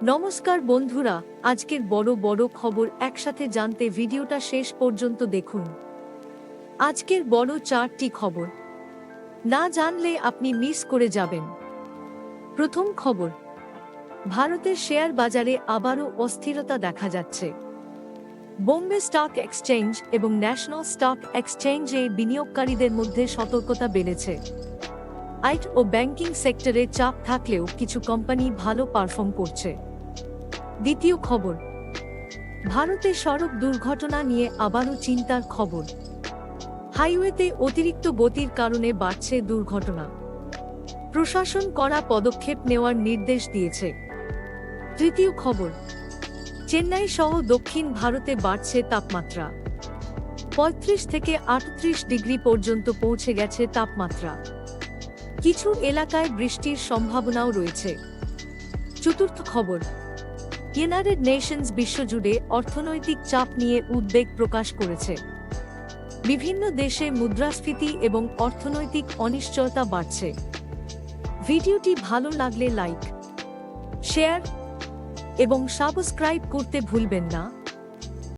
নমস্কার বন্ধুরা, আজকের বড় বড় খবর একসাথে জানতে ভিডিওটা শেষ পর্যন্ত দেখুন। আজকের বড় 4টি খবর না জানলে আপনি মিস করে যাবেন। প্রথম খবর, ভারতের শেয়ার বাজারে আবারও অস্থিরতা দেখা যাচ্ছে। বোম্বে স্টক এক্সচেঞ্জ এবং ন্যাশনাল স্টক এক্সচেঞ্জে বিনিয়োগকারীদের মধ্যে সতর্কতা বেড়েছে। আইটি ও ব্যাংকিং সেক্টরে চাপ থাকলেও কিছু কোম্পানি ভালো পারফর্ম করছে। দ্বিতীয় খবর, ভারতে সড়ক দুর্ঘটনা নিয়ে আবারও চিন্তার খবর। হাইওয়েতে অতিরিক্ত গতির কারণে বাড়ছে দুর্ঘটনা। প্রশাসন কড়া পদক্ষেপ নেওয়ার নির্দেশ দিয়েছে। তৃতীয় খবর, চেন্নাই সহ দক্ষিণ ভারতে বাড়ছে তাপমাত্রা। 35 থেকে 38 ডিগ্রি পর্যন্ত পৌঁছে গেছে তাপমাত্রা। কিছু এলাকায় বৃষ্টির সম্ভাবনাও রয়েছে। চতুর্থ খবর, ইউনাইটেড নেশনস বিশ্বজুড়ে অর্থনৈতিক চাপ নিয়ে উদ্বেগ প্রকাশ করেছে। বিভিন্ন দেশে মুদ্রাস্ফীতি এবং অর্থনৈতিক অনিশ্চয়তা বাড়ছে। ভিডিওটি ভালো লাগলে লাইক, শেয়ার এবং সাবস্ক্রাইব করতে ভুলবেন না।